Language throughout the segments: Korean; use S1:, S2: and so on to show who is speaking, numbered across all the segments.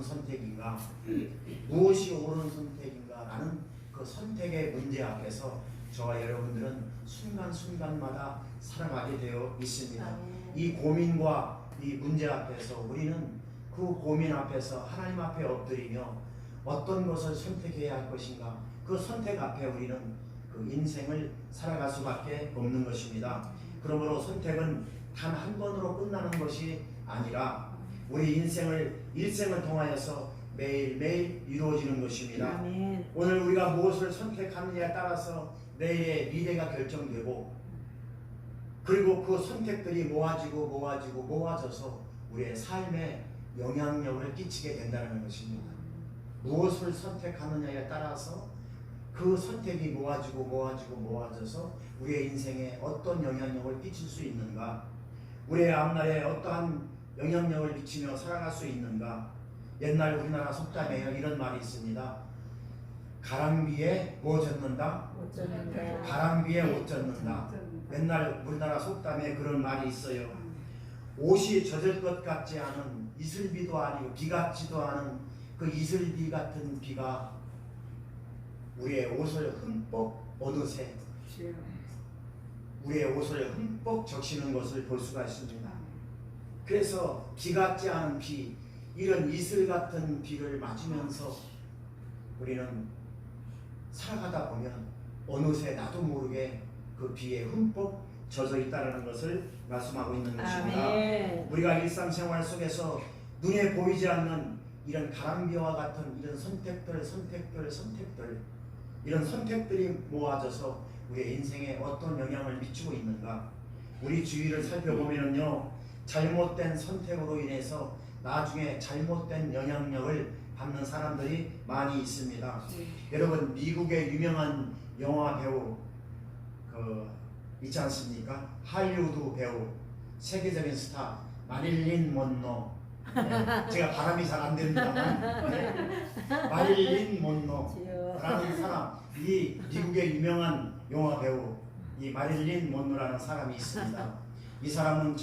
S1: 옳은 선택인가, 무엇이 옳은 선택인가라는 그 선택의 문제 앞에서 저와 여러분들은 순간순간마다 살아가게 되어 있습니다. 이 고민과 이 문제 앞에서 우리는 그 고민 앞에서 하나님 앞에 엎드리며 어떤 것을 선택해야 할 것인가, 그 선택 앞에 우리는 그 인생을 살아갈 수밖에 없는 것입니다. 그러므로 선택은 단 한 번으로 끝나는 것이 아니라 우리 일생을 통하여서 매일매일 이루어지는 것입니다.
S2: 아멘.
S1: 오늘 우리가 무엇을 선택하느냐에 따라서 내일의 미래가 결정되고, 그리고 그 선택들이 모아져서 우리의 삶에 영향력을 끼치게 된다는 것입니다. 무엇을 선택하느냐에 따라서 그 선택이 모아져서 우리의 인생에 어떤 영향력을 끼칠 수 있는가, 우리의 앞날에 어떠한 영향력을 미치며 살아갈 수 있는가. 옛날 우리나라 속담에 이런 말이 있습니다. 가랑비에 뭐 젖는다?
S2: 못 젖는다.
S1: 가랑비에 옷 젖는다. 옛날 우리나라 속담에 그런 말이 있어요. 옷이 젖을 것 같지 않은 이슬비도 아니고 비 같지도 않은 그 이슬비 같은 비가 우리의 옷을 어느새 우리의 옷을 흠뻑 적시는 것을 볼 수가 있습니다. 그래서 비 같지 않은 비, 이런 이슬 같은 비를 맞으면서 우리는 살아가다 보면 어느새 나도 모르게 그 비에 흠뻑 젖어 있다는 것을 말씀하고 있는 것입니다.
S2: 아멘.
S1: 우리가 일상생활 속에서 눈에 보이지 않는 이런 가랑비와 같은 이런 선택들 이런 선택들이 모아져서 우리의 인생에 어떤 영향을 미치고 있는가. 우리 주위를 살펴보면요, 잘못된 선택으로 인해서 나중에 잘못된 영향력을 받는 사람들이 많이 있습니다. 여러분, 미국의 유명한 영화 배우 있지 않습니까? 할리우드 배우, 세계적인 스타 마릴린 먼로. 네, 제가 발음이 잘 안 됩니다만, 네, 마릴린 먼로라는 사람, 이 미국의 유명한 영화 배우, 이 마릴린 먼로라는 사람이 있습니다. 이 사람은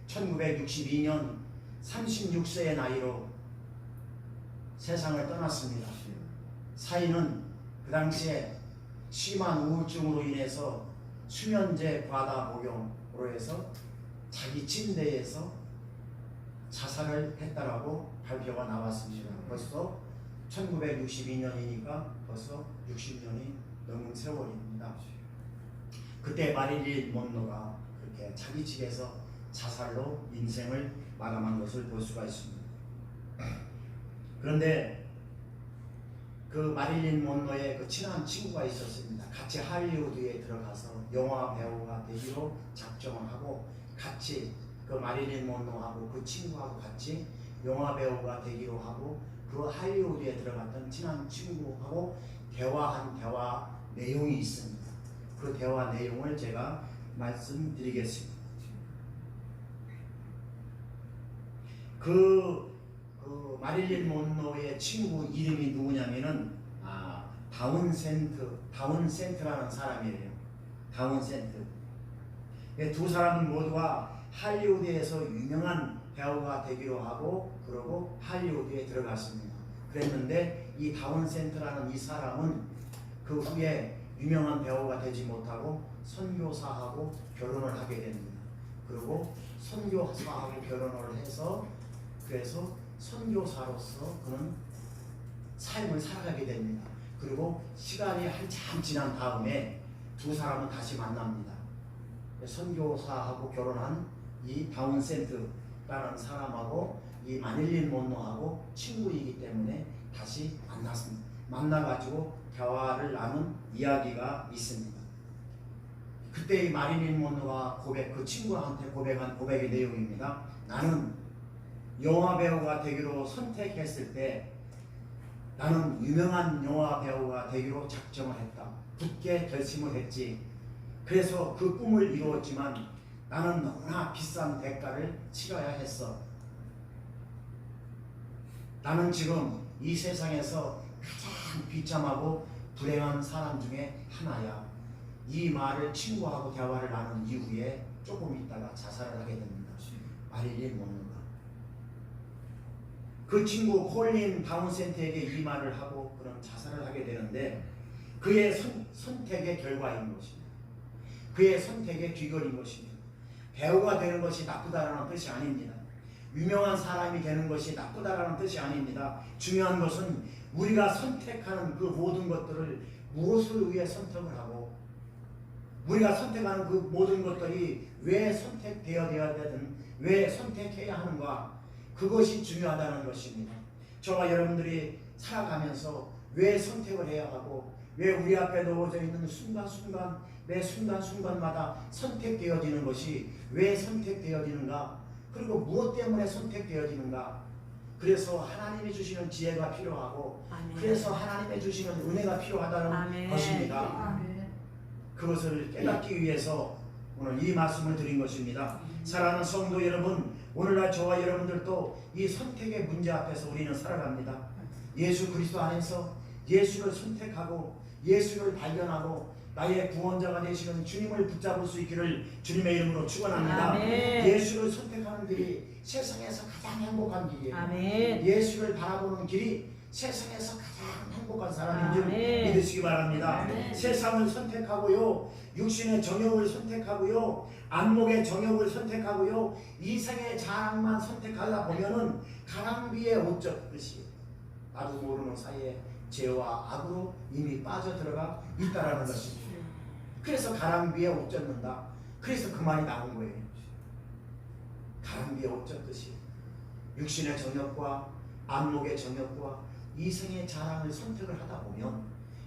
S1: 1962년 36세의 나이로 세상을 떠났습니다. 사인은 그 당시에 심한 우울증으로 인해서 수면제 과다 복용으로 해서 자기 침대에서 자살을 했다라고 발표가 나왔습니다. 벌써 1962년이니까 벌써 60년이 넘은 세월입니다. 그때 마릴린 먼로가 그렇게 자기 집에서 자살로 인생을 마감한 것을 볼 수가 있습니다. 그런데 그 마릴린 먼로의 그 친한 친구가 있었습니다. 같이 할리우드에 들어가서 영화 배우가 되기로 작정을 하고, 같이 그 마릴린 먼로하고 그 친구하고 같이 영화 배우가 되기로 하고, 그 할리우드에 들어갔던 친한 친구하고 대화 내용이 있습니다. 그 대화 내용을 제가 말씀드리겠습니다. 그 마릴린 먼로의 친구 이름이 누구냐면은 다운센트라는 사람이에요. 다운센트. 두 사람은 모두가 할리우드에서 유명한 배우가 되기로 하고, 그러고 할리우드에 들어갔습니다. 그랬는데 이 다운센트라는 이 사람은 그 후에 유명한 배우가 되지 못하고 선교사하고 결혼을 하게 됩니다. 그리고 선교사하고 결혼을 해서, 그래서 선교사로서 그는 삶을 살아가게 됩니다. 그리고 시간이 한참 지난 다음에 두 사람은 다시 만납니다. 선교사하고 결혼한 이 다운센트라는 사람하고 이 마릴린 먼로하고 친구이기 때문에 다시 만났습니다. 만나가지고 대화를 나눈 이야기가 있습니다. 그때 이 마릴린 먼로가 그 친구한테 고백한 고백의 내용입니다. 나는 영화 배우가 되기로 선택했을 때 나는 유명한 영화 배우가 되기로 작정을 했다. 굳게 결심을 했지. 그래서 그 꿈을 이루었지만 나는 너무나 비싼 대가를 치러야 했어. 나는 지금 이 세상에서 가장 비참하고 불행한 사람 중에 하나야. 이 말을 친구하고 대화를 나눈 이후에 조금 있다가 자살을 하게 됩니다. 마릴린 먼로가. 그 친구 콜린 다운센터에게 이 말을 하고 그런 자살을 하게 되는데 그의 선택의 결과인 것입니다. 그의 선택의 귀결인 것입니다. 배우가 되는 것이 나쁘다라는 뜻이 아닙니다. 유명한 사람이 되는 것이 나쁘다라는 뜻이 아닙니다. 중요한 것은 우리가 선택하는 그 모든 것들을 무엇을 위해 선택을 하고 우리가 선택하는 그 모든 것들이 왜 선택되어야 되든 왜 선택해야 하는가, 그것이 중요하다는 것입니다. 저와 여러분들이 살아가면서 왜 선택을 해야 하고 왜 우리 앞에 놓여져 있는 순간순간 매 순간순간마다 선택되어지는 것이 왜 선택되어지는가, 그리고 무엇 때문에 선택되어지는가. 그래서 하나님이 주시는 지혜가 필요하고 아멘. 그래서 하나님이 주시는 은혜가 필요하다는 아멘. 것입니다. 아멘. 그것을 깨닫기 위해서 오늘 이 말씀을 드린 것입니다. 사랑하는 성도 여러분, 오늘날 저와 여러분들도 이 선택의 문제 앞에서 우리는 살아갑니다. 예수 그리스도 안에서 예수를 선택하고 예수를 발견하고 나의 구원자가 되시는 주님을 붙잡을 수 있기를 주님의 이름으로 축원합니다. 아멘. 예수를 선택하는 길이 세상에서 가장 행복한 길이에요. 아멘. 예수를 바라보는 길이 세상에서 가장 행복한 사람인 줄 믿으시기 바랍니다. 아멘. 세상을 선택하고요, 육신의 정욕을 선택하고요, 안목의 정욕을 선택하고요, 이생의 자랑만 선택하다 보면은 가랑비에 옷 젖듯이 나도 모르는 사이에 죄와 악으로 이미 빠져들어가 있다라는 것입니다. 그래서 가랑비에 옷 젖는다. 그래서 그 말이 나온 거예요. 가랑비에 옷 젖듯이 육신의 정욕과 안목의 정욕과 이생의 자랑을 선택을 하다 보면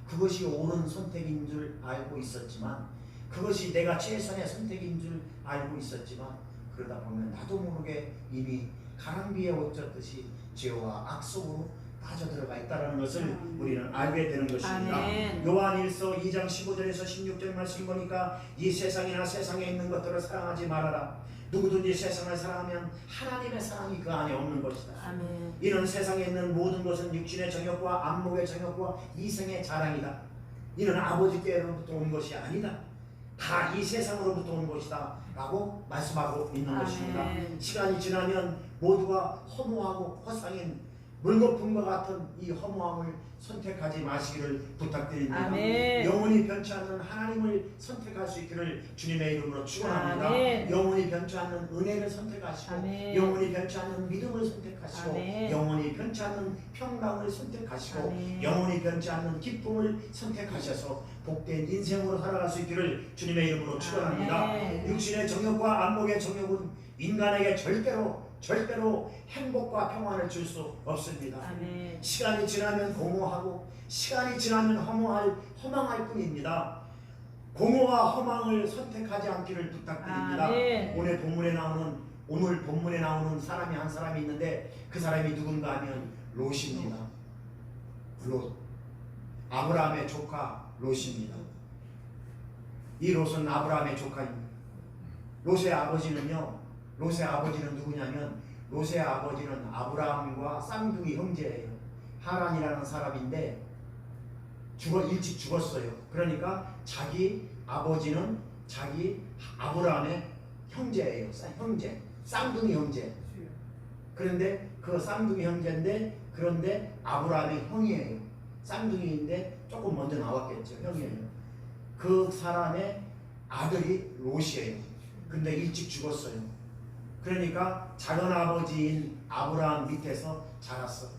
S1: 그것이 옳은 선택인 줄 알고 있었지만, 그것이 내가 최선의 선택인 줄 알고 있었지만, 그러다 보면 나도 모르게 이미 가랑비에 옷 젖듯이 죄와 악 속으로 빠져들어가 있다는 것을 우리는 알게 되는 것입니다. 아멘. 요한일서 2장 15절에서 16절 말씀 보니까 이 세상이나 세상에 있는 것들을 사랑하지 말아라. 누구든지 세상을 사랑하면 하나님의 사랑이 그 안에 없는 것이다. 아멘. 이는 세상에 있는 모든 것은 육신의 정욕과 안목의 정욕과 이생의 자랑이다. 이는 아버지께로부터 온 것이 아니다. 다 이 세상으로부터 온 것이다 라고 말씀하고 있는 아멘. 것입니다. 시간이 지나면 모두가 허무하고 허상인 물거품과 같은 이 허무함을 선택하지 마시기를 부탁드립니다. 아멘. 영원히 변치 않는 하나님을 선택할 수 있기를 주님의 이름으로 축원합니다. 아멘. 영원히 변치 않는 은혜를 선택하시고 아멘. 영원히 변치 않는 믿음을 선택하시고 아멘. 영원히 변치 않는 평강을 선택하시고 아멘. 영원히 변치 않는 기쁨을 선택하셔서 복된 인생으로 살아갈 수 있기를 주님의 이름으로 축원합니다. 아멘. 육신의 정욕과 안목의 정욕은 인간에게 절대로 행복과 평안을 줄 수 없습니다. 아멘. 시간이 지나면 공허하고 시간이 지나면 허망할 뿐입니다. 공허와 허망을 선택하지 않기를 부탁드립니다. 아멘. 오늘 본문에 나오는 사람이 한 사람이 있는데 그 사람이 누군가 하면 롯입니다. 롯, 아브라함의 조카 롯입니다. 이 롯은 아브라함의 조카입니다. 롯의 아버지는 누구냐면 롯의 아버지는 아브라함과 쌍둥이 형제예요. 하란이라는 사람인데 일찍 죽었어요. 그러니까 자기 아버지는 자기 아브라함의 형제예요. 쌍둥이 형제. 그런데 그 쌍둥이 형제인데 그런데 아브라함의 형이에요. 쌍둥이인데 조금 먼저 나왔겠죠. 형이에요. 그 사람의 아들이 롯이에요. 근데 일찍 죽었어요. 그러니까 작은 아버지인 아브라함 밑에서 자랐어.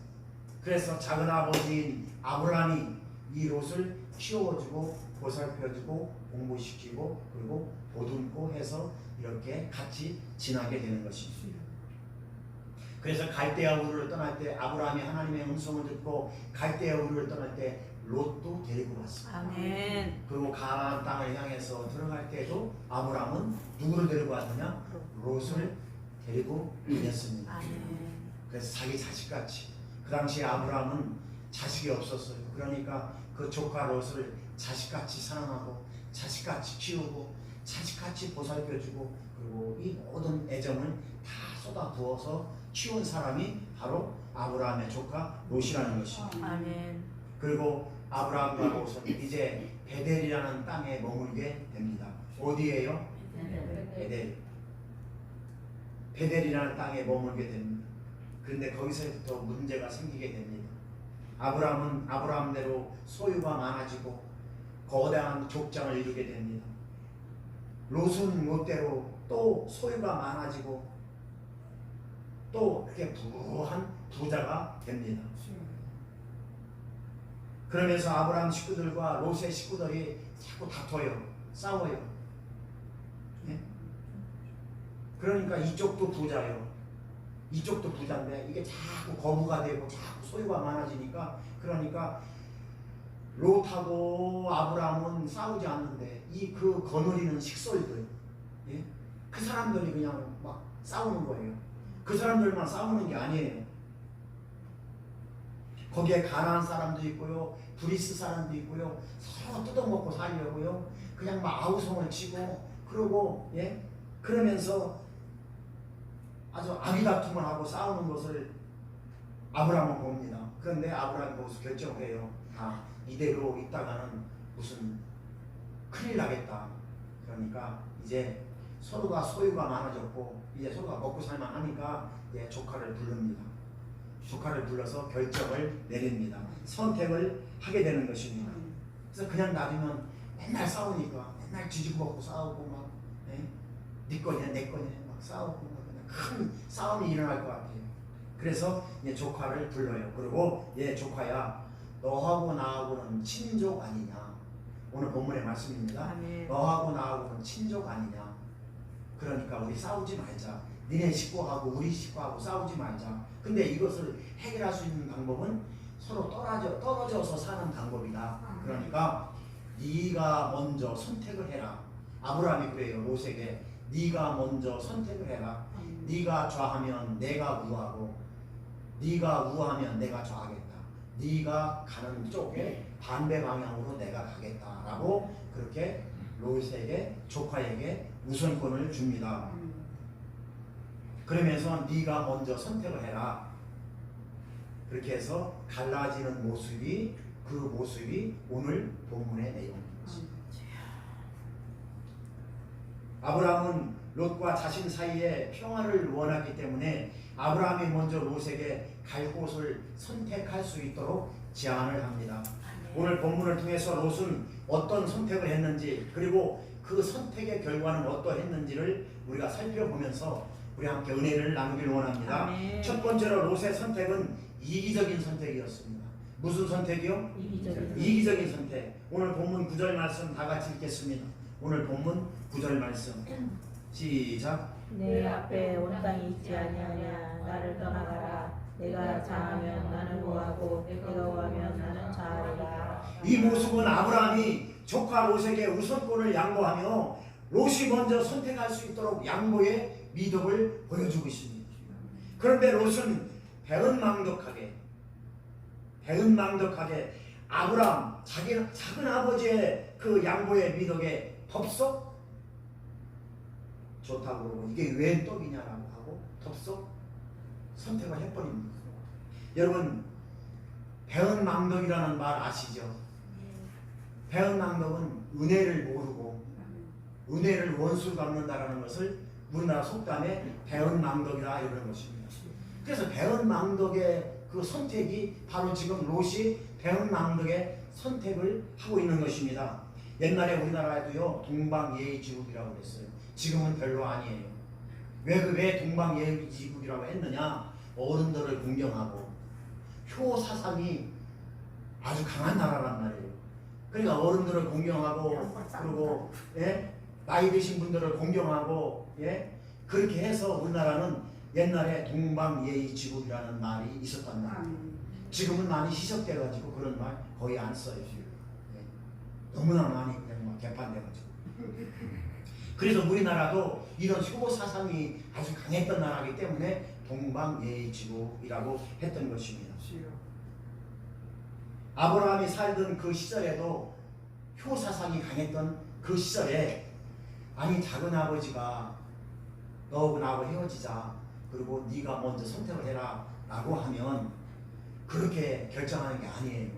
S1: 그래서 작은 아버지인 아브라함이 이 롯을 키워주고 보살펴주고 공부시키고 그리고 보듬고 해서 이렇게 같이 지나게 되는 것입니다. 그래서 갈대아 우르를 떠날 때 아브라함이 하나님의 음성을 듣고 갈대아 우르를 떠날 때 롯도 데리고 왔습니다. 아멘. 그리고 가나안 땅을 향해서 들어갈 때도 아브라함은 누구를 데리고 왔느냐? 롯을 데리고 다녔습니다. 아멘. 그래서 자기 자식같이, 그 당시에 아브라함은 자식이 없었어요. 그러니까 그 조카 롯을 자식같이 사랑하고 자식같이 키우고 자식같이 보살펴주고 그리고 이 모든 애정을 다 쏟아부어서 키운 사람이 바로 아브라함의 조카 롯이라는 것입니다. 아멘. 그리고 아브라함과 롯은 이제 베델이라는 땅에 머물게 됩니다. 어디예요? 베델. 베델이라는 땅에 머물게 됩니다. 그런데 거기서부터 문제가 생기게 됩니다. 아브라함은 아브라함대로 소유가 많아지고 거대한 족장을 이루게 됩니다. 롯은 롯대로 또 소유가 많아지고 또 이렇게 부한 부자가 됩니다. 그러면서 아브라함 식구들과 롯의 식구들이 자꾸 다퉈요. 싸워요. 예? 그러니까 이쪽도 부자예요. 이쪽도 부자인데 이게 자꾸 거부가 되고 자꾸 소유가 많아지니까, 그러니까 롯하고 아브라함은 싸우지 않는데 이 그 거느리는 식솔들, 예? 그 사람들이 그냥 막 싸우는 거예요. 그 사람들만 싸우는 게 아니에요. 거기에 가나안 사람도 있고요, 브리스 사람도 있고요, 서로 뜯어먹고 살려고요, 그냥 막 아우성을 치고 그러고, 예? 그러면서 아주 아비다툼을 하고 싸우는 것을 아브라함은 봅니다. 그런데 아브라함이 거기서 결정을 해요. 아, 이대로 있다가는 무슨 큰일 나겠다. 그러니까 이제 서로가 소유가 많아졌고 이제 서로가 먹고 살만 하니까 이제 조카를 부릅니다. 조카를 불러서 결정을 내립니다. 선택을 하게 되는 것입니다. 그래서 그냥 놔두면 맨날 싸우니까 맨날 뒤집어 먹고 싸우고 막, 예? 네 거냐 내 거냐 막 싸우고 막 그냥 큰 싸움이 일어날 것 같아요. 그래서 이제 조카를 불러요. 그리고 얘 조카야, 너하고 나하고는 친족 아니냐. 오늘 본문의 말씀입니다.
S2: 아멘.
S1: 너하고 나하고는 친족 아니냐. 그러니까 우리 싸우지 말자. 니네 식구하고 우리 식구하고 싸우지 말자. 근데 이것을 해결할 수 있는 방법은 서로 떨어져서 사는 방법이다. 그러니까 네가 먼저 선택을 해라. 아브라함이 그래요. 롯에게 네가 먼저 선택을 해라. 네가 좌하면 내가 우하고 네가 우하면 내가 좌하겠다. 네가 가는 쪽에 반대 방향으로 내가 가겠다라고 그렇게 롯에게, 조카에게 우선권을 줍니다. 그러면서 네가 먼저 선택을 해라. 그렇게 해서 갈라지는 모습이, 그 모습이 오늘 본문의 내용입니다. 아브라함은 롯과 자신 사이에 평화를 원하기 때문에 아브라함이 먼저 롯에게 갈 곳을 선택할 수 있도록 제안을 합니다. 오늘 본문을 통해서 롯은 어떤 선택을 했는지, 그리고 그 선택의 결과는 어떠했는지를 우리가 살펴보면서 우리 함께 은혜를 나누길 원합니다.
S2: 아멘.
S1: 첫 번째로 롯의 선택은 이기적인 선택이었습니다. 무슨 선택이요? 이기적인 선택. 오늘 본문 9절 말씀 다 같이 읽겠습니다. 오늘 본문 9절 말씀 시작.
S2: 내 앞에 온 땅이 있지 아니하냐. 나를 떠나가라. 내가 좌하면 나는 우하고 내가 우하면 나는 좌하리라.
S1: 이 모습은 아브라함이 조카 롯에게 우선권을 양보하며 롯이 먼저 선택할 수 있도록 양보의 미덕을 보여주고 있습니다. 그런데 롯은 배은망덕하게 아브라함 작은 아버지의 그 양보의 미덕에 덥석 좋다고 그러고 이게 웬 떡이냐라고 하고 덥석 선택을 해버립니다. 여러분, 배은망덕이라는 말 아시죠? 배은망덕은 은혜를 모르고 은혜를 원수 갚는다라는 것을 우리나라 속담에 배은망덕이라 이러는 것입니다. 그래서 배은망덕의 그 선택이 바로 지금 롯이 배은망덕의 선택을 하고 있는 것입니다. 옛날에 우리나라에도요 동방예의지국이라고 했어요. 지금은 별로 아니에요. 왜 동방예의지국이라고 했느냐? 어른들을 공경하고 효 사상이 아주 강한 나라란 말이에요. 그러니까 어른들을 공경하고, 그리고 예? 나이 드신 분들을 공경하고, 예? 그렇게 해서 우리나라는 옛날에 동방예의지국이라는 말이 있었단 말이에요. 지금은 많이 희석돼가지고 그런 말 거의 안 써요. 예. 너무나 많이 그냥 막 개판돼가지고. 그래서 우리나라도 이런 효 사상이 아주 강했던 나라이기 때문에 동방예의지국이라고 했던 것입니다. 아브라함이 살던 그 시절에도 효 사상이 강했던 그 시절에, 아니 작은 아버지가 너하고 나하고 헤어지자, 그리고 네가 먼저 선택을 해라 라고 하면 그렇게 결정하는 게 아니에요.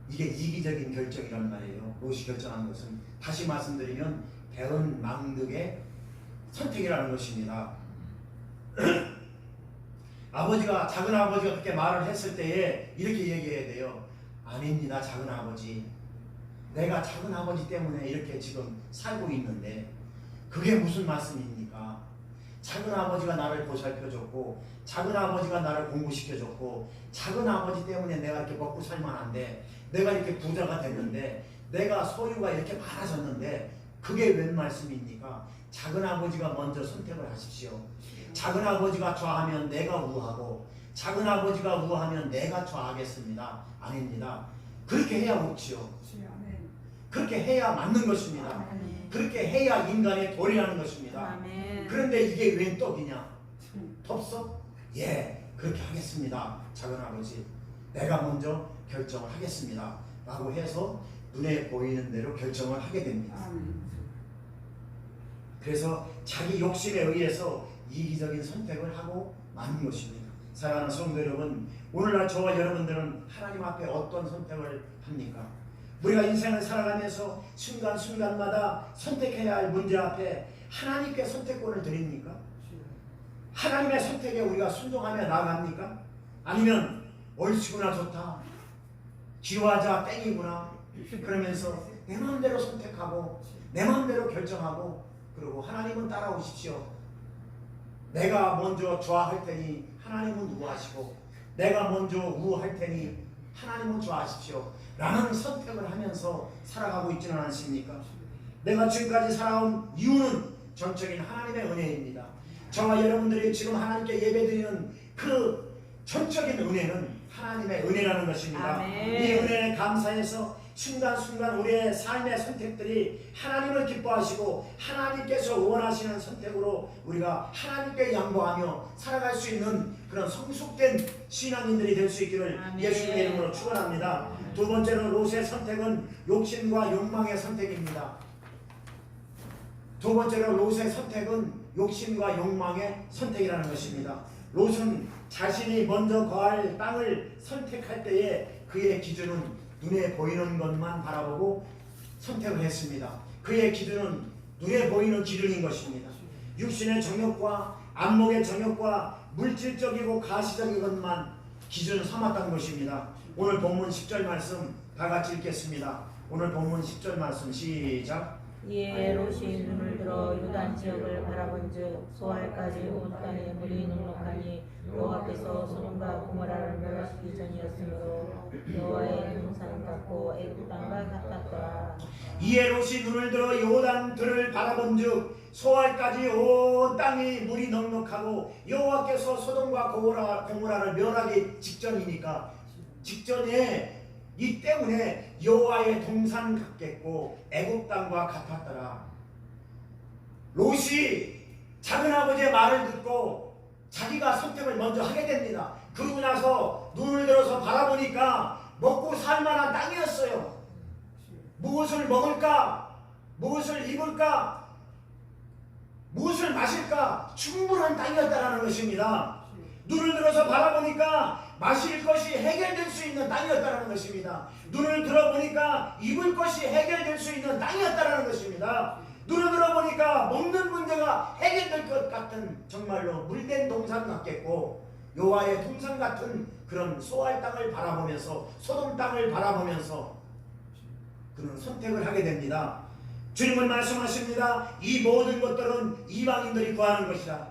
S1: 이게 이기적인 결정이란 말이에요. 롯이 결정한 것은 다시 말씀드리면 배은망덕의 선택이라는 것입니다. 아버지가 작은 아버지가 그렇게 말을 했을 때에 이렇게 얘기해야 돼요. 아닙니다, 작은 아버지. 내가 작은 아버지 때문에 이렇게 지금 살고 있는데 그게 무슨 말씀입니까? 작은 아버지가 나를 보살펴줬고 작은 아버지가 나를 공부시켜줬고 작은 아버지 때문에 내가 이렇게 먹고 살만한데 내가 이렇게 부자가 됐는데 내가 소유가 이렇게 많아졌는데 그게 웬 말씀입니까? 작은 아버지가 먼저 선택을 하십시오. 작은 아버지가 좌하면 내가 우하고 작은 아버지가 우하면 내가 좌하겠습니다. 아닙니다. 그렇게 해야 옳지요. 그렇게 해야 맞는 것입니다. 그렇게 해야 인간의 도리라는 것입니다. 그런데 이게 웬 떡이냐? 덥석? 예, 그렇게 하겠습니다. 작은 아버지, 내가 먼저 결정을 하겠습니다. 라고 해서 눈에 보이는 대로 결정을 하게 됩니다. 그래서 자기 욕심에 의해서 이기적인 선택을 하고 마는 것입니다. 사랑하는 성도 여러분, 오늘날 저와 여러분들은 하나님 앞에 어떤 선택을 합니까? 우리가 인생을 살아가면서 순간순간마다 선택해야 할 문제 앞에 하나님께 선택권을 드립니까? 하나님의 선택에 우리가 순종하며 나아갑니까? 아니면 옳지구나, 좋다, 기와자 땡이구나 그러면서 내 마음대로 선택하고 내 마음대로 결정하고 그리고 하나님은 따라오십시오. 내가 먼저 좌할 테니 하나님은 우하시고 내가 먼저 우할 테니 하나님은 좋아하십시오 라는 선택을 하면서 살아가고 있지는 않습니까? 내가 지금까지 살아온 이유는 전적인 하나님의 은혜입니다. 저와 여러분들이 지금 하나님께 예배드리는 그 전적인 은혜는 하나님의 은혜라는 것입니다.
S2: 아멘.
S1: 이 은혜에 감사해서 순간순간 우리의 삶의 선택들이 하나님을 기뻐하시고 하나님께서 원하시는 선택으로 우리가 하나님께 양보하며 살아갈 수 있는 그런 성숙된 신앙인들이 될 수 있기를
S2: 아멘.
S1: 예수님의 이름으로 축원합니다. 두 번째로 롯의 선택은 욕심과 욕망의 선택입니다. 두 번째로 롯의 선택은 욕심과 욕망의 선택이라는 것입니다. 롯은 자신이 먼저 거할 땅을 선택할 때에 그의 기준은 눈에 보이는 것만 바라보고 선택을 했습니다. 그의 기준은 눈에 보이는 기준인 것입니다. 육신의 정욕과 안목의 정욕과 물질적이고 가시적인 것만 기준을 삼았다는 것입니다. 오늘 본문 10절 말씀 다 같이 읽겠습니다. 오늘 본문 10절 말씀 시작.
S2: 이에 롯이 눈을 들어 요단 지역을 바라본즉 소알까지 온 땅에 물이 넉넉하니 여호와께서 소돔과 고모라를 멸하시기 전이었으므로 여호와의 동산 같고 애굽 땅과 같았더라.
S1: 이에 롯이 눈을 들어 요단 들을 바라본즉 소알까지 온 땅이 물이 넉넉하고 여호와께서 소돔과 고모라를 멸하기 직전이니까 직전에 이 때문에 여호와의 동산 같겠고 애굽 땅과 같았더라. 롯이 작은 아버지의 말을 듣고 자기가 선택을 먼저 하게 됩니다. 그러고 나서 눈을 들어서 바라보니까 먹고 살만한 땅이었어요. 무엇을 먹을까? 무엇을 입을까? 무엇을 마실까? 충분한 땅이었다는 것입니다. 눈을 들어서 바라보니까 마실 것이 해결될 수 있는 땅이었다는 것입니다. 눈을 들어보니까 입을 것이 해결될 수 있는 땅이었다는 것입니다. 눈을 들어보니까 먹는 문제가 해결될 것 같은 정말로 물된 동산 같겠고 여호와의 동산 같은 그런 소알 땅을 바라보면서 소돔 땅을 바라보면서 그런 선택을 하게 됩니다. 주님은 말씀하십니다. 이 모든 것들은 이방인들이 구하는 것이다.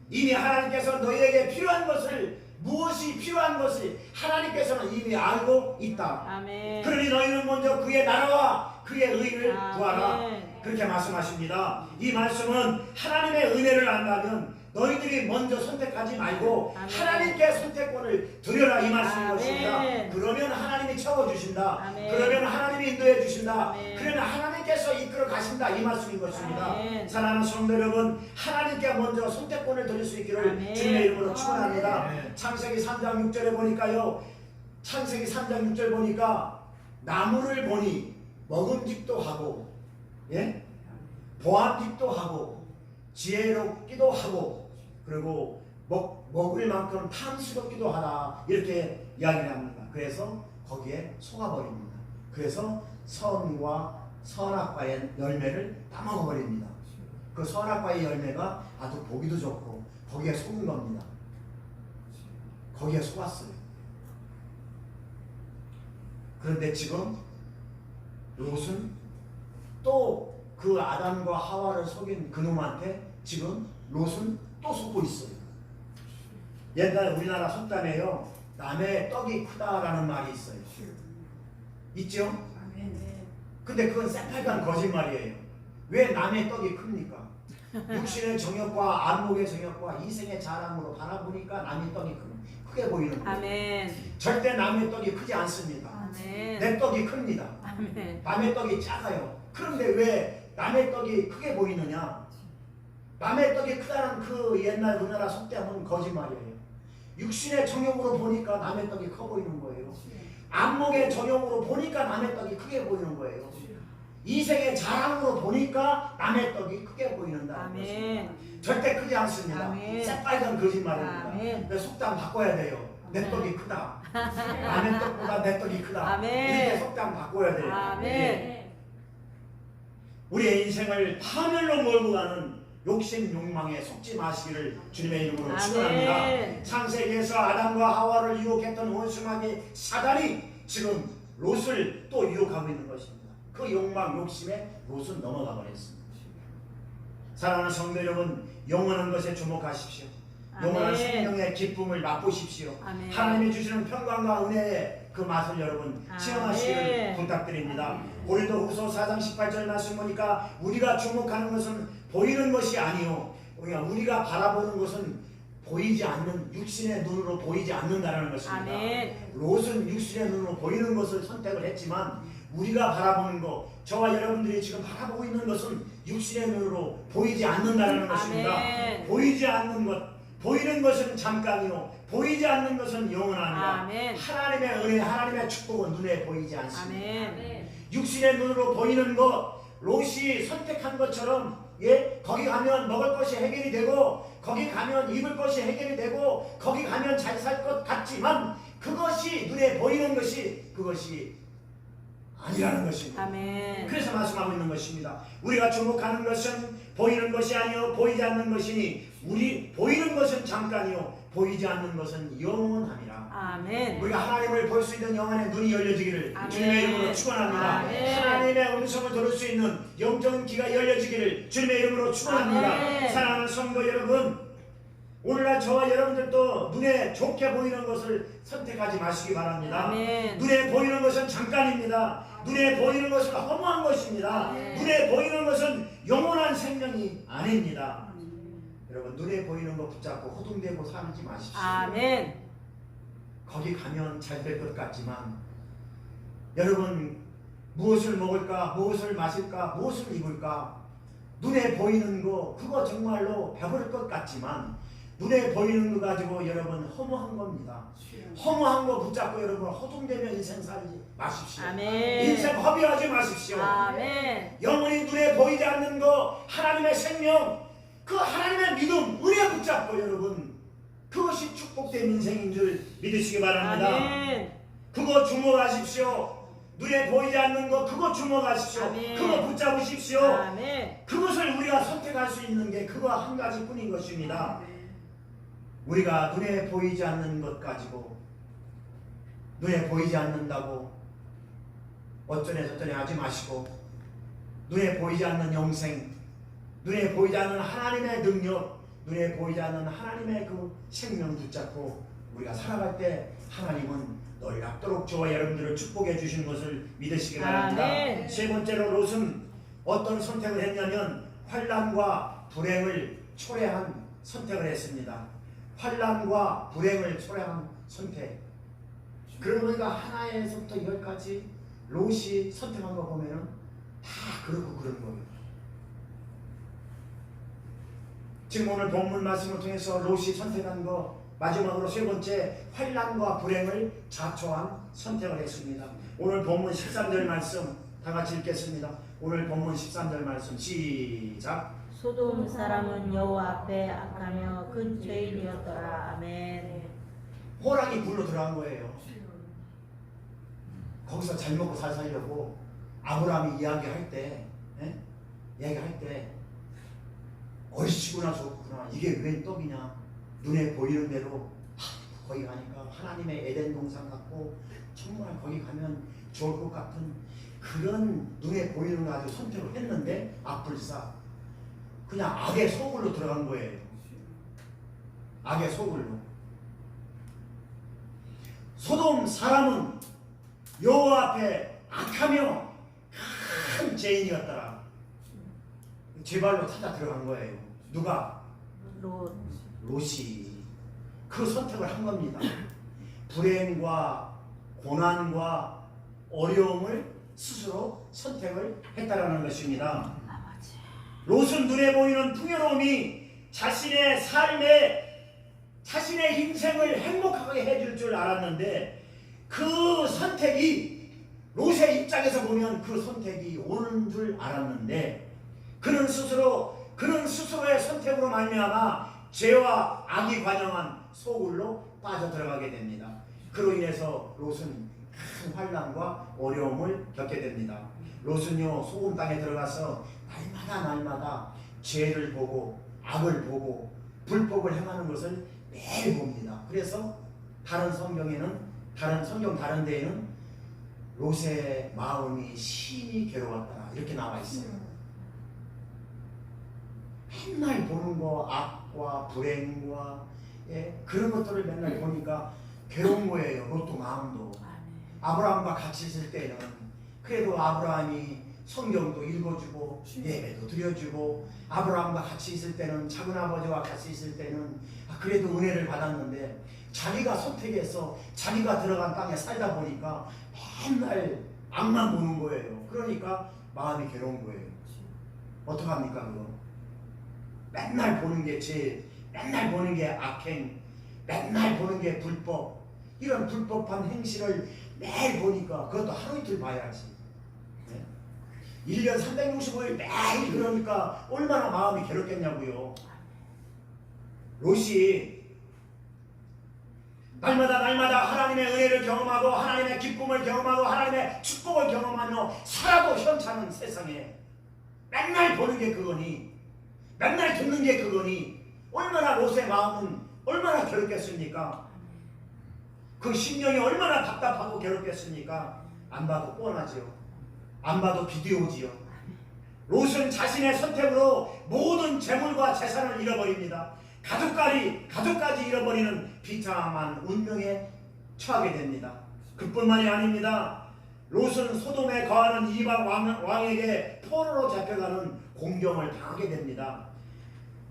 S1: 이미 하나님께서 너희에게 필요한 것을 무엇이 필요한 것을 하나님께서는 이미 알고 있다.
S2: 아멘.
S1: 그러니 너희는 먼저 그의 나라와 그의 의를 구하라.
S2: 아멘.
S1: 그렇게 말씀하십니다. 이 말씀은 하나님의 은혜를 안다면 너희들이 먼저 선택하지 말고
S2: 아멘.
S1: 하나님께 선택권을 드려라 이 말씀인
S2: 아멘.
S1: 것입니다. 그러면 하나님이 채워주신다.
S2: 아멘.
S1: 그러면 하나님이 인도해 주신다.
S2: 아멘.
S1: 그러면 하나님께서 이끌어 가신다 이 말씀인 것입니다.
S2: 아멘.
S1: 사랑하는 성도 여러분, 하나님께 먼저 선택권을 드릴 수 있기를
S2: 아멘.
S1: 주님의 이름으로 축원합니다.
S3: 아멘.
S1: 창세기 3장 6절에 보니까요. 창세기 3장 6절 보니까 나무를 보니 먹음직도 하고 예? 보암직도 하고 지혜롭기도 하고 그리고 먹을 만큼 탐스럽기도 하다 이렇게 이야기를 합니다. 그래서 거기에 속아버립니다. 그래서 선과 선악과의 열매를 따먹어버립니다. 그 선악과의 열매가 아주 보기도 좋고 거기에 속은 겁니다. 거기에 속았어요. 그런데 지금 롯은 또 그 아담과 하와를 속인 그놈한테 지금 롯은 또 속고 있어요. 옛날 우리나라 속담에요, 남의 떡이 크다라는 말이 있어요. 있죠? 근데 그건 새빨간 거짓말이에요. 왜 남의 떡이 큽니까? 육신의 정욕과 안목의 정욕과 이생의 자랑으로 바라보니까 남의 떡이 크게 보이는 거예요.
S2: 아멘.
S1: 절대 남의 떡이 크지 않습니다.
S2: 아멘.
S1: 내 떡이 큽니다.
S2: 아멘.
S1: 남의 떡이 작아요. 그런데 왜 남의 떡이 크게 보이느냐? 남의 떡이 크다는 그 옛날 우리나라 속담은 거짓말이에요. 육신의 정욕으로 보니까 남의 떡이 커 보이는 거예요. 안목의 정욕으로 보니까 남의 떡이 크게 보이는 거예요. 이생의 자랑으로 보니까 남의 떡이 크게 보이는다는 것입니다. 절대 크지 않습니다.
S2: 아멘.
S1: 새빨간 거짓말입니다.
S2: 아멘.
S1: 근데 속담 바꿔야 돼요. 내
S2: 아멘.
S1: 떡이 크다. 남의 떡보다 내 떡이 크다.
S2: 아멘.
S1: 이렇게 속담 바꿔야 돼요.
S2: 아멘.
S1: 예. 우리의 인생을 파멸로 몰고 가는 욕심 욕망에 속지 마시기를 주님의 이름으로
S2: 아멘.
S1: 축원합니다. 창세기에서 아담과 하와를 유혹했던 원수마귀 사단이 지금 롯을 또 유혹하고 있는 것입니다. 그 욕망 욕심에 롯은 넘어가 버렸습니다. 사랑하는 성도 여러분, 영원한 것에 주목하십시오. 영원한
S2: 아멘.
S1: 생명의 기쁨을 맛보십시오.
S2: 아멘.
S1: 하나님이 주시는 평강과 은혜의 그 맛을 여러분 체험하시기를
S2: 아멘.
S1: 부탁드립니다. 고린도후서 4장 18절 말씀 보니까 우리가 주목하는 것은 보이는 것이 아니요, 우리가 바라보는 것은 보이지 않는, 육신의 눈으로 보이지 않는다라는 것입니다.
S2: 아멘.
S1: 롯은 육신의 눈으로 보이는 것을 선택을 했지만 우리가 바라보는 것, 저와 여러분들이 지금 바라보고 있는 것은 육신의 눈으로 보이지 않는다라는 것입니다.
S2: 아멘.
S1: 보이지 않는 것, 보이는 것은 잠깐이요, 보이지 않는 것은 영원합니다.
S2: 아멘.
S1: 하나님의 은혜, 하나님의 축복은 눈에 보이지 않습니다.
S2: 아멘.
S1: 육신의 눈으로 보이는 것, 롯이 선택한 것처럼, 예, 거기 가면 먹을 것이 해결이 되고, 거기 가면 입을 것이 해결이 되고, 거기 가면 잘 살 것 같지만 그것이 눈에 보이는 것이 그것이 아니라는 것입니다.
S2: 아멘.
S1: 그래서 말씀하고 있는 것입니다. 우리가 주목하는 것은 보이는 것이 아니요 보이지 않는 것이니, 우리 보이는 것은 잠깐이요 보이지 않는 것은 영원함이라.
S2: 아멘.
S1: 우리가 하나님을 볼 수 있는 영혼의 눈이 열려지기를
S2: 아멘.
S1: 주님의 이름으로 축원합니다.
S2: 아멘.
S1: 하나님의 음성을 들을 수 있는 영적인 귀가 열려지기를 주님의 이름으로 축원합니다.
S2: 아멘.
S1: 사랑하는 성도 여러분, 오늘날 저와 여러분들도 눈에 좋게 보이는 것을 선택하지 마시기 바랍니다.
S2: 아멘.
S1: 눈에 보이는 것은 잠깐입니다. 눈에 보이는 것은 허무한 것입니다.
S2: 아멘.
S1: 눈에 보이는 것은 영원한 생명이 아닙니다. 여러분, 눈에 보이는 것 붙잡고 호둥대고 살지 마십시오.
S2: 아멘.
S1: 거기 가면 잘 될 것 같지만, 여러분, 무엇을 먹을까, 무엇을 마실까, 무엇을 입을까, 눈에 보이는 거 그거 정말로 배부를 것 같지만 눈에 보이는 거 가지고 여러분 허무한 겁니다. 허무한 거 붙잡고 여러분 호둥대며 인생 살지 마십시오.
S2: 아멘.
S1: 인생 허비하지 마십시오.
S2: 아멘.
S1: 영원히 눈에 보이지 않는 거, 하나님의 생명, 그 하나님의 믿음, 은혜 붙잡고 여러분 그것이 축복된 인생인 줄 믿으시기 바랍니다.
S2: 아멘.
S1: 그거 주목하십시오. 눈에 보이지 않는 거 그거 주목하십시오.
S2: 아멘.
S1: 그거 붙잡으십시오.
S2: 아멘.
S1: 그것을 우리가 선택할 수 있는 게 그거 한 가지뿐인 것입니다. 우리가 눈에 보이지 않는 것 가지고 눈에 보이지 않는다고 어쩌네 저쩌네 하지 마시고, 눈에 보이지 않는 영생, 눈에 보이지 않는 하나님의 능력, 눈에 보이지 않는 하나님의 그 생명 붙잡고 우리가 살아갈 때 하나님은 놀랍도록 저와 여러분들을 축복해 주시는 것을 믿으시기 바랍니다.
S2: 아멘.
S1: 세 번째로 롯은 어떤 선택을 했냐면 환난과 불행을 초래한 선택을 했습니다. 환난과 불행을 초래한 선택. 그러고 보니까 하나에서부터 10까지 롯이 선택한 거 보면은 다 그렇고 그런 거예요. 지금 오늘 본문 말씀을 통해서 롯이 선택한 거, 마지막으로 세 번째, 환난과 불행을 자초한 선택을 했습니다. 오늘 본문 13절 말씀 다 같이 읽겠습니다. 오늘 본문 13절 말씀 시작.
S2: 소돔 사람은 여호와 앞에 악하며 큰 죄인이었더라. 아멘.
S1: 호랑이 굴로 들어간 거예요. 거기서 잘 먹고 잘 살려고 아브라함이 이야기할 때, 이야기할 때 얼씨구나 좋구나, 이게 웬 떡이냐, 눈에 보이는 대로 거기 가니까 하나님의 에덴 동산 같고 정말 거기 가면 좋을 것 같은 그런 눈에 보이는 거 아주 선택을 했는데 악불사 그냥 악의 소굴로 들어간 거예요. 악의 소굴로. 소돔 사람은 여호와 앞에 악하며 큰 죄인이 같더라. 죄발로 찾아 들어간 거예요. 누가? 롯이 그 선택을 한 겁니다. 불행과 고난과 어려움을 스스로 선택을 했다라는 것입니다. 롯은 눈에 보이는 풍요로움이 자신의 삶에 자신의 인생을 행복하게 해줄 줄 알았는데 그 선택이 롯의 입장에서 보면 그 선택이 옳은 줄 알았는데 그는 스스로의 선택으로 말미암아 죄와 악이 관영한 소굴로 빠져 들어가게 됩니다. 그로 인해서 롯은 큰 환난과 어려움을 겪게 됩니다. 롯은요 소금 땅에 들어가서 날마다 죄를 보고 악을 보고 불법을 행하는 것을 매일 봅니다. 그래서 다른 성경 다른 데에는 롯의 마음이 심히 괴로웠다 이렇게 나와 있어요. 맨날 보는 거 악과 불행과 그런 것들을 맨날 보니까 괴로운 거예요. 롯도 마음도. 아브라함과 같이 있을 때는 그래도 아브라함이 성경도 읽어주고 예배도 드려주고 아브라함과 같이 있을 때는 작은아버지와 같이 있을 때는 그래도 은혜를 받았는데 자기가 선택해서 자기가 들어간 땅에 살다 보니까 맨날 악만 보는 거예요. 그러니까 마음이 괴로운 거예요. 어떡합니까 그거? 맨날 보는 게 죄, 맨날 보는 게 악행, 맨날 보는 게 불법, 이런 불법한 행실을 매일 보니까 그것도 하루 이틀 봐야지. 1년 365일 매일 그러니까 얼마나 마음이 괴롭겠냐고요. 롯이 날마다 하나님의 은혜를 경험하고 하나님의 기쁨을 경험하고 하나님의 축복을 경험하며 살아도 현찮은 세상에 맨날 보는 게 그거니 맨날 듣는 게 그거니 얼마나 롯의 마음은 얼마나 괴롭겠습니까? 그 심령이 얼마나 답답하고 괴롭겠습니까? 안 봐도 뻔하지요. 안 봐도 비디오지요. 롯은 자신의 선택으로 모든 재물과 재산을 잃어버립니다. 가족까지 잃어버리는 비참한 운명에 처하게 됩니다. 그뿐만이 아닙니다. 롯은 소돔에 거하는 이방 왕에게 포로로 잡혀가는 공경을 당하게 됩니다.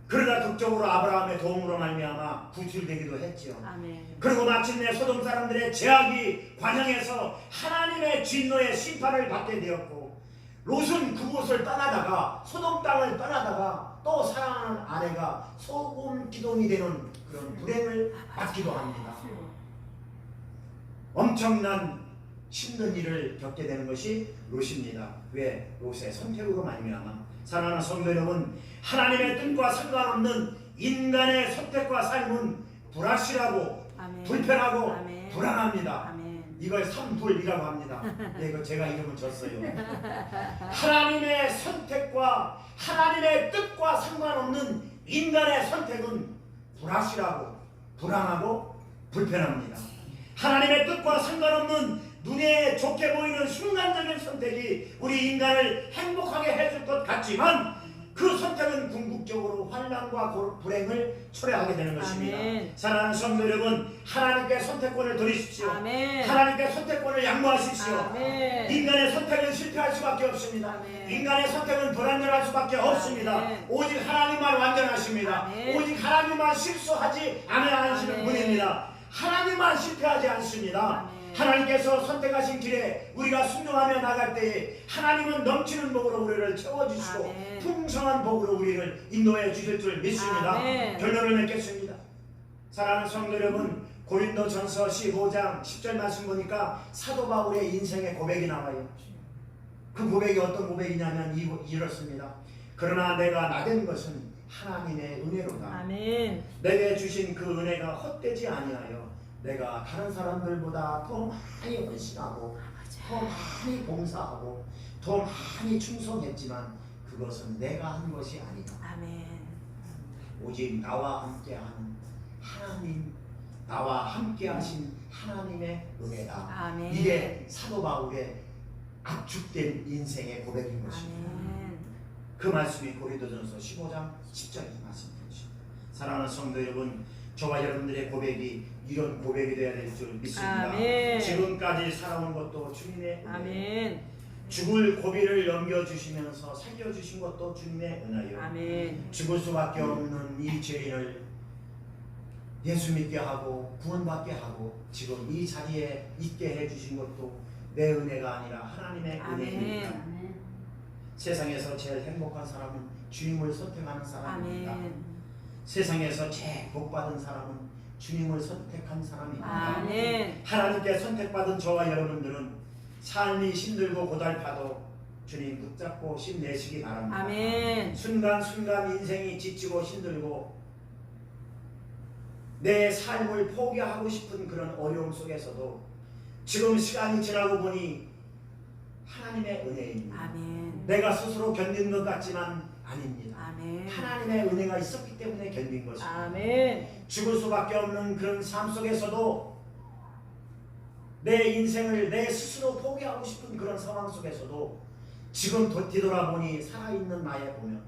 S1: 그러다 극적으로 아브라함의 도움으로 말미암아 구출되기도 했지요.
S2: 아멘.
S1: 그리고 마침내 소돔 사람들의 죄악이 관영해서 하나님의 진노의 심판을 받게 되었고 롯은 그곳을 떠나다가 소돔 땅을 떠나다가 또 사랑하는 아내가 소금 기둥이 되는 그런 불행을 받기도 합니다. 엄청난 힘든 일을 겪게 되는 것이 롯입니다. 왜? 롯의 선택으로 말미암아. 사랑하는 성도 여러분, 하나님의 뜻과 상관없는 인간의 선택과 삶은 불확실하고
S2: 아멘.
S1: 불편하고
S2: 아멘.
S1: 불안합니다.
S2: 아멘.
S1: 이걸 삼불이라고 합니다. 이거 제가 이름을 줬어요. 하나님의 선택과 하나님의 뜻과 상관없는 인간의 선택은 불확실하고 불안하고 불편합니다. 하나님의 뜻과 상관없는 눈에 좋게 보이는 순간적인 선택이 우리 인간을 행복하게 해줄 것 같지만 그 선택은 궁극적으로 환난과 불행을 초래하게 되는 것입니다.
S2: 아멘.
S1: 사랑하는 성도 여러분, 하나님께 선택권을 드리십시오.
S2: 아멘.
S1: 하나님께 선택권을 양보하십시오.
S2: 아멘.
S1: 인간의 선택은 실패할 수밖에 없습니다.
S2: 아멘.
S1: 인간의 선택은 불완전할 수밖에 없습니다.
S2: 아멘.
S1: 오직 하나님만 완전하십니다.
S2: 아멘.
S1: 오직 하나님만 실수하지 않으시는
S2: 아멘.
S1: 분입니다. 하나님만 실패하지 않습니다.
S2: 아멘.
S1: 하나님께서 선택하신 길에 우리가 순종하며 나갈 때에 하나님은 넘치는 복으로 우리를 채워주시고
S2: 아멘.
S1: 풍성한 복으로 우리를 인도해 주실 줄 믿습니다.
S2: 아멘.
S1: 결론을 맺겠습니다. 사랑하는 성도 여러분, 고린도전서 15장 10절 말씀 보니까 사도 바울의 인생의 고백이 나와요. 그 고백이 어떤 고백이냐면 이렇습니다. 그러나 내가 나된 것은 하나님의 은혜로다.
S2: 아멘.
S1: 내게 주신 그 은혜가 헛되지 아니하여 내가 다른 사람들보다 더 많이 헌신하고 더 많이 봉사하고 더 많이 충성했지만 그것은 내가 한 것이 아니다.
S2: 아멘.
S1: 오직 나와 함께하는 하나님 나와 함께 하신 하나님의 은혜다.
S2: 아멘.
S1: 이게 사도 바울의 압축된 인생의 고백인 것입니다.
S2: 아멘.
S1: 그 말씀이 고린도전서 15장 10절의 말씀이죠. 사랑하는 성도 여러분, 저와 여러분들의 고백이 이런 고백이 되어야 될 줄 믿습니다.
S2: 아멘.
S1: 지금까지 살아온 것도 주님의 은혜,
S2: 아멘.
S1: 죽을 고비를 넘겨주시면서 살려주신 것도 주님의 은혜요.
S2: 아멘.
S1: 죽을 수밖에 없는 이 죄인을 예수 믿게 하고 구원받게 하고 지금 이 자리에 있게 해주신 것도 내 은혜가 아니라 하나님의 은혜입니다.
S2: 아멘.
S1: 세상에서 제일 행복한 사람은 주님을 선택하는 사람입니다.
S2: 아멘.
S1: 세상에서 제일 복받은 사람은 주님을 선택한 사람입니다.
S2: 아멘.
S1: 하나님께 선택받은 저와 여러분들은 삶이 힘들고 고달파도 주님 붙잡고 힘내시기 바랍니다.
S2: 아멘.
S1: 순간순간 인생이 지치고 힘들고 내 삶을 포기하고 싶은 그런 어려움 속에서도 지금 시간이 지나고 보니 하나님의 은혜입니다.
S2: 아멘.
S1: 내가 스스로 견딘 것 같지만 아닙니다.
S2: 아멘.
S1: 하나님의 은혜가 있었기 때문에 견딘 것입니다.
S2: 아멘.
S1: 죽을 수밖에 없는 그런 삶 속에서도 내 인생을 내 스스로 포기하고 싶은 그런 상황 속에서도 지금 뒤돌아보니 살아있는 나에 보면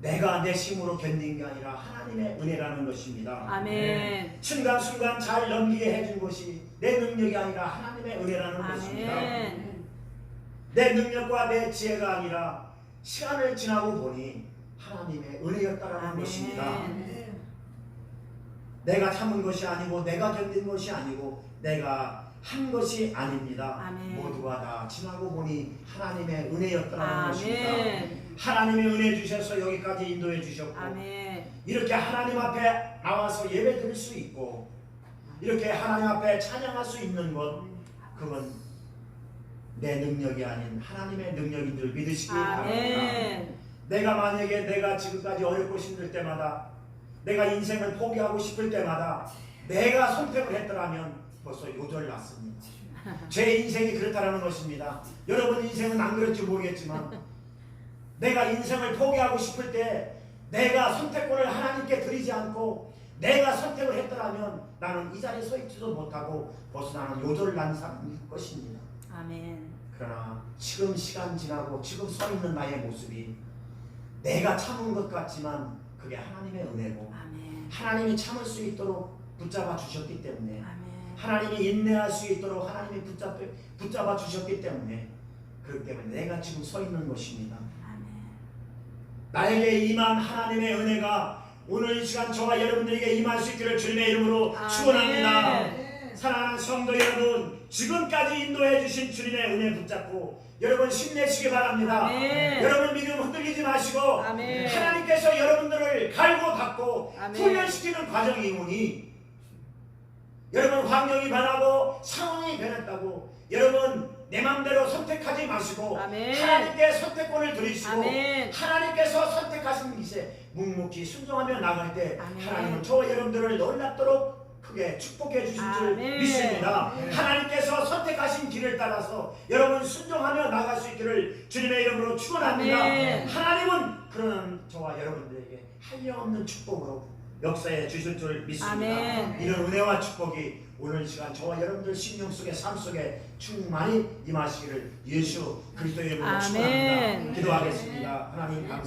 S1: 내가 내 힘으로 견딘 게 아니라 하나님의 은혜라는 것입니다.
S2: 아멘.
S1: 순간순간 잘 넘기게 해준 것이 내 능력이 아니라 하나님의 은혜라는 것입니다.
S2: 아멘.
S1: 내 능력과 내 지혜가 아니라 시간을 지나고 보니 하나님의 은혜였다라는
S2: 아멘.
S1: 것입니다. 내가 참은 것이 아니고 내가 견딘 것이 아니고 내가 한 것이 아닙니다.
S2: 아멘.
S1: 모두가 다 지나고 보니 하나님의 은혜였다라는 것입니다.
S2: 아멘.
S1: 하나님의 은혜 주셔서 여기까지 인도해 주셨고
S2: 아멘.
S1: 이렇게 하나님 앞에 나와서 예배 드릴 수 있고 이렇게 하나님 앞에 찬양할 수 있는 것 그건 내 능력이 아닌 하나님의 능력인 줄 믿으시기 바랍니다.
S2: 아멘.
S1: 내가 만약에 내가 지금까지 어렵고 힘들 때마다 내가 인생을 포기하고 싶을 때마다 내가 선택을 했더라면 벌써 요절 났습니다. 제 인생이 그렇다라는 것입니다. 여러분 인생은 안 그럴지 모르겠지만 내가 인생을 포기하고 싶을 때 내가 선택권을 하나님께 드리지 않고 내가 선택을 했더라면 나는 이 자리에 서 있지도 못하고 벌써 나는 요절 난 사람일 것입니다.
S2: 아멘.
S1: 그러나 지금 시간 지나고 지금 서 있는 나의 모습이 내가 참은 것 같지만 그게 하나님의 은혜고
S2: 아멘.
S1: 하나님이 참을 수 있도록 붙잡아 주셨기 때문에
S2: 아멘.
S1: 하나님이 인내할 수 있도록 하나님이 붙잡아 주셨기 때문에 그렇기 때문에 내가 지금 서 있는 것입니다.
S2: 아멘.
S1: 나에게 임한 하나님의 은혜가 오늘 이 시간 저와 여러분들에게 임할 수 있기를 주님의 이름으로 축원합니다.
S2: 아멘.
S1: 사랑하는 성도 여러분, 지금까지 인도해 주신 주님의 은혜 붙잡고 여러분 힘내시기 바랍니다.
S2: 아멘.
S1: 여러분 믿음 흔들리지 마시고
S2: 아멘.
S1: 하나님께서 여러분들을 갈고 닦고
S2: 아멘.
S1: 훈련시키는 과정이 오니 여러분 환경이 변하고 상황이 변했다고 여러분 내 맘대로 선택하지 마시고
S2: 아멘.
S1: 하나님께 선택권을 드리시고
S2: 아멘.
S1: 하나님께서 선택하신 것에 묵묵히 순종하며 나갈 때
S2: 아멘.
S1: 하나님은 저와 여러분들을 놀랍도록 크게 축복해 주실 줄
S2: 아멘.
S1: 믿습니다.
S2: 아멘.
S1: 하나님께서 선택하신 길을 따라서 여러분 순종하며 나갈 수 있기를 주님의 이름으로 축원합니다.
S2: 아멘.
S1: 하나님은 그런 저와 여러분들에게 한량없는 축복으로 역사해 주실 줄 믿습니다.
S2: 아멘.
S1: 이런 은혜와 축복이 오늘 시간 저와 여러분들 심령 속에 삶 속에 충만히 임하시기를 예수 그리스도의 이름으로
S2: 아멘.
S1: 축원합니다. 기도하겠습니다. 하나님 감사